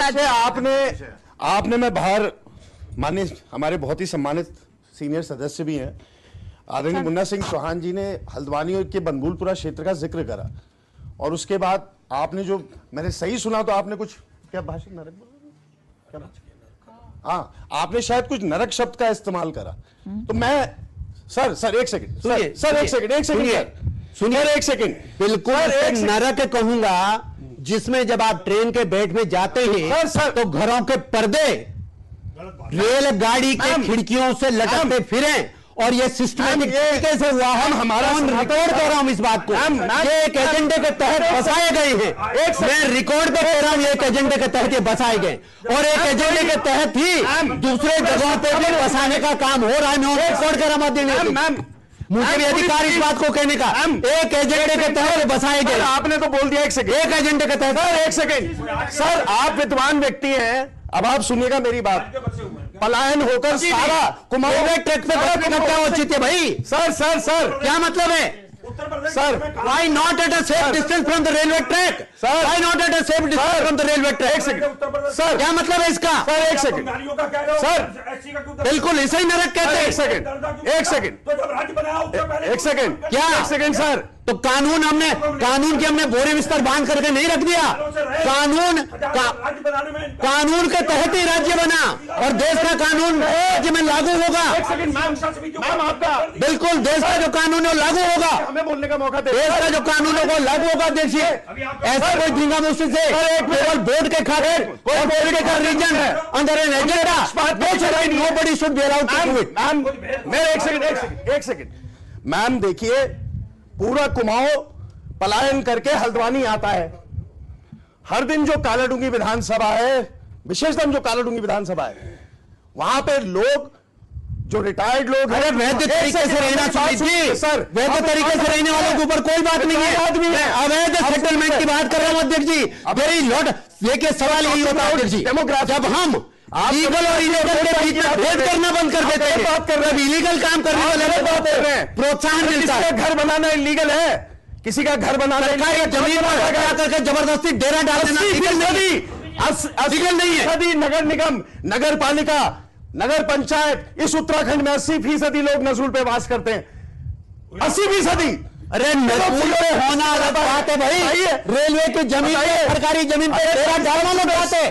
आपने मैं बाहर माननीय हमारे बहुत ही सम्मानित सीनियर सदस्य भी हैं आदरणीय मुन्ना सिंह चौहान जी ने हल्द्वानी के बनभूलपुरा क्षेत्र का जिक्र करा और उसके बाद आपने जो मैंने सही सुना तो आपने कुछ क्या भाषण नरक हाँ आपने शायद कुछ नरक शब्द का इस्तेमाल करा तो मैं सर एक सेकंड सुनिए एक सेकंड बिल्कुल नरक कहूंगा जिसमें जब आप ट्रेन के बेड में जाते हैं सर तो घरों के पर्दे रेलगाड़ी के खिड़कियों से लटकते फिरें और ये सिस्टमेटिक तरीके से हुआ है। हमारा रिकॉर्ड कर रहा हूं इस बात को, ये एक एजेंडे के तहत बसाए गए हैं। मैं रिकॉर्ड पे कह रहा हूं, एक एजेंडे के तहत ये बसाए गए और एक एजेंडे के तहत ही दूसरे जगहों पे भी बसाने का काम हो रहा है। मैं रिकॉर्ड कर रहा हूं, मुझे भी अधिकार इस बात को कहने का। एक एजेंडे के तहत बसाए गए। आपने तो बोल दिया एक सेकंड, एक एजेंडे के तहत। एक सेकंड सर, आप विद्वान व्यक्ति हैं, अब आप सुनिएगा मेरी बात। पलायन होकर सारा कुमाऊं ट्रैक पे क्या उचित है भाई? सर क्या मतलब है sir? Why not at a safe distance from the railway track? Why not at a safe distance from the railway track? Sir क्या मतलब है इसका? सर एक सेकंड सर, बिल्कुल इसे ही नरक कहते हैं। एक सेकंड क्या? एक सेकंड सर, तो कानून की हमने बोरे बिस्तर बांध करके नहीं रख दिया। कानून के तहत ही राज्य बना और देश का कानून राज्य में लागू होगा। बिल्कुल देश का जो कानून है वो लागू होगा। हमें बोलने का मौका दे। देश का जो कानून है वो लागू होगा। देखिए ऐसा कोई धींगा मुश्किल से केवल बोर्ड के खातिर कोई पॉलिटिकल रीजन है अंदर an agenda nobody should be allowed to do it. मैं एक सेकंड मैम, देखिए पूरा कुमाऊं पलायन करके हल्द्वानी आता है। हर दिन जो कालाडूंगी विधानसभा है, विशेषतः जो कालाडूंगी विधानसभा है, वहां पे लोग जो रिटायर्ड लोग हैं, वैध तरीके से रहना चाहिए सर। वैध तरीके से रहने वालों के ऊपर कोई बात नहीं है। आदमी है अवैध सेटलमेंट की बात कर रहा हूं अध्यक्ष जी। वेरी लॉट देखिए सवाल यही होता है अध्यक्ष जी, जब हम लीगल और इलीगल के बीच में भेद करना बंद कर देते हैं, बात कर रहे हैं इलीगल काम करने वाले बात कर रहे हैं, प्रोत्साहन मिलता है। घर बनाना इलीगल है, किसी का घर बनाना जमीन पर करके जबरदस्ती डेरा डाल देना लीगल नहीं है। नगर निगम, नगर पालिका, नगर पंचायत, इस उत्तराखंड में 80% लोग नजूल पे वास करते हैं। 80%। अरे नजूल पे होना अलग बात है भाई। रेलवे की जमीन पे, सरकारी जमीन पे डेरा डालना अलग बात है।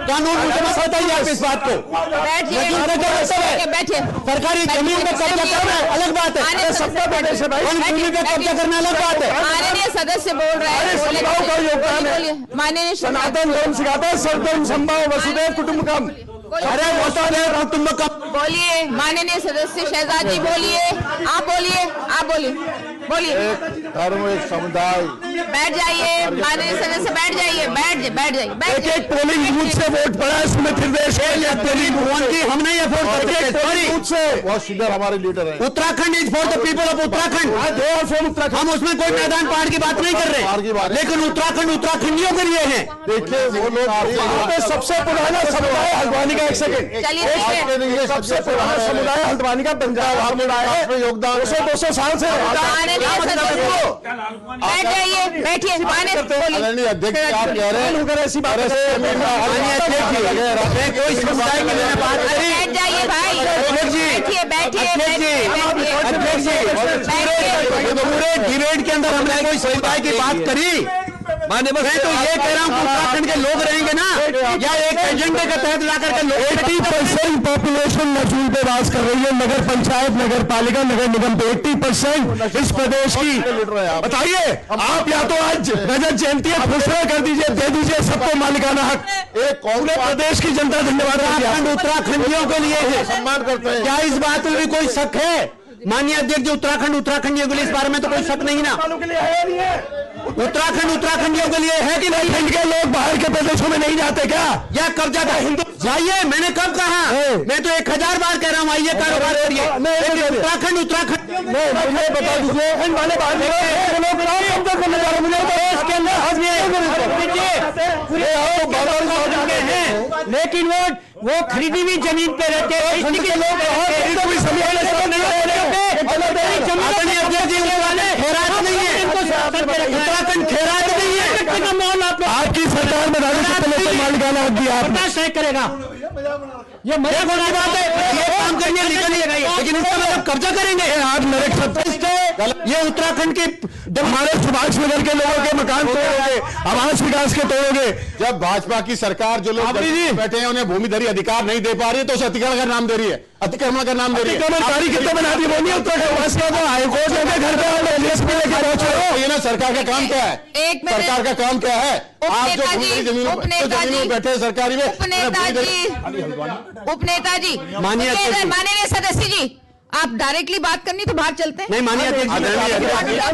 कानून मुझे मत बताइए आप इस बात को। बैठिए। सरकारी जमीन पे कब्जा करना अलग बात है। सबका प्रदेश है भाई, जमीन पे कब्जा करना अलग बात है। माननीय सदस्य बोल रहे हैं, समभाव का योगदान है। माननीय सनातन धर्म सिखाता है सर्वधर्म समभाव वसुधैव कुटुंबकम। अरे बोलिए माननीय सदस्य शहजाद जी, बोलिए आप बोलिए धर्म एक समुदाय। बैठ जाइए माननीय सदस्य, बैठ जाइए। एक पोलिंग बूथ से वोट पड़ा है सुमित निर्देश हमने ये बहुत सीनियर हमारे लीडर है। Uttarakhand is for the people of Uttarakhand. हम उसमें कोई मैदान पहाड़ की बात नहीं कर रहे, लेकिन उत्तराखंड उत्तराखंडियों के लिए है। देखिए वो लोग सबसे पुराना समुदाय हल्द्वानी का, एक सेकंड, सबसे पुराना समुदाय हल्द्वानी का पंजाब समुदाय है। योगदान 200 साल से। बैठ जाइए, बैठिए। अध्यक्ष आप कह रहे हैं ऐसी बात कोई समुदाय के लिए बात करी। बैठ जाइए भाई, पूरे डिबेट के अंदर हमने कोई समुदाय की बात करी। मैं तो ये कह रहा हूँ कि उत्तराखंड के लोग रहेंगे ना, या एक एजेंडे के तहत लाकर के लोग 80% पॉपुलेशन नजूल पे वास कर रही है। नगर पंचायत, नगर पालिका, नगर निगम पे 80% इस प्रदेश की। बताइए आप, या तो आज रजत जयंती घोषणा कर दीजिए, दे दीजिए सबको मालिकाना हक। एक पूरे प्रदेश की जनता धन्यवाद उत्तराखंडियों के लिए है, सम्मान करते हैं। क्या इस बात में भी कोई शक है? माननीय अध्यक्ष जी, उत्तराखंडियों के लिए इस बारे में तो कोई शक नहीं ना। उत्तराखंडियों के लिए है कि नहीं? खंड के लोग बाहर के प्रदेशों में नहीं जाते क्या? या कब्जा था हिंदू जाइए, मैंने कब कहा? मैं तो 1000 बार कह रहा हूँ आइए कारोबार करिए। उत्तराखंड मुझे बता दीजिए, लेकिन वो खरीदी हुई जमीन पे रहते हैं। उत्तराखंड खैरात नहीं है। आपकी सरकार में मालिकाना हक दिया दिया, बर्दाश्त नहीं करेगा। ये मजाक वाली बात है, ये काम करिए लेकिन इसका मतलब कब्जा करेंगे। आप मेरे ये उत्तराखंड के हमारे सुभाष नगर के लोगों के मकान तोड़ोगे, आवास विकास के तोड़ोगे। जब भाजपा की सरकार जो लोग बैठे हैं उन्हें भूमिधरी अधिकार नहीं दे पा रही है तो उसे अतिक्रमण का नाम दे रही है, अतिक्रमण का नाम दे रही है। अतिक्रमणकारी कितने बना दी बोलिए उत्तराखंड को हाईकोर्ट लेके घर पे। ये ना सरकार का काम क्या है, सरकार का काम क्या है? आप जो जमीनों में बैठे हैं सरकारी में, उपनेता जी माननीय सदस्य जी, आप डायरेक्टली बात करनी तो बाहर चलते हैं। नहीं माननीय अध्यक्ष जी,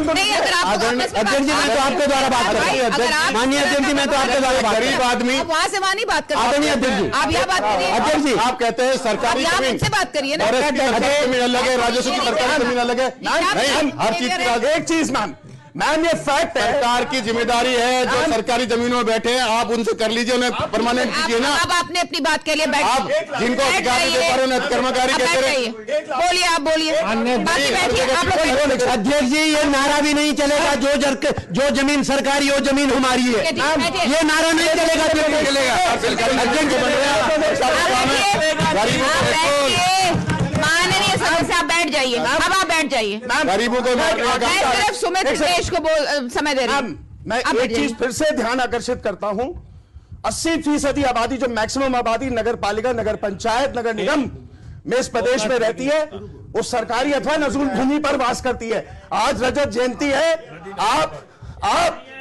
नहीं अगर आप अध्यक्ष जी मैं तो आपके द्वारा बात कर रही हूँ। माननीय अध्यक्ष जी मैं तो आपके द्वारा बात, गरीब आदमी वहाँ से वहाँ नहीं बात कर आदरणीय अध्यक्ष जी, आप यहाँ बात करिए। अध्यक्ष जी आप कहते हैं सरकारी जमीन से बात करिए ना, जमीन अलग है, राजस्व की सरकारी जमीन अलग है। नहीं, हर चीज की एक चीज मैम ये फैक्ट है, सरकार की जिम्मेदारी है जो सरकारी जमीनों में बैठे हैं आप उनसे कर लीजिए, उन्हें परमानेंट कीजिए ना। अब आपने अपनी बात के लिए बैठ आप जिनको अधिकार नहीं दे पा रहे उन्हें अतिक्रमणकारी कहते रहे। बोलिए, आप बोलिए, बाकी बैठिए आप लोग। अध्यक्ष जी ये नारा भी नहीं चलेगा, जो जमीन सरकारी वो जमीन हमारी है, ये नारा नहीं चलेगा। माननीय सदस्य आप बैठ जाइए, अब आप बैठ जाइए। गरीबों को मैं सिर्फ सुमित देश को समय दे रही हूँ। मैं एक चीज फिर से ध्यान आकर्षित करता हूं, 80% आबादी जो मैक्सिमम आबादी नगर पालिका, नगर पंचायत, नगर निगम में इस प्रदेश में रहती है वो सरकारी अथवा नजूल भूमि पर वास करती है। आज रजत जयंती है, आप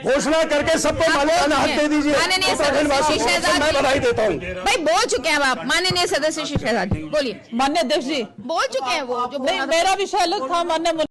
घोषणा करके सबको मालिकाना हक दे दीजिए। माननीय सदस्य मैं बधाई देता हूँ। भाई बोल चुके हैं अब आप, माननीय सदस्य शेषाद्री बोलिए। माननीय अध्यक्ष जी बोल चुके हैं वो जो नहीं, मेरा विषय अलग था। माननीय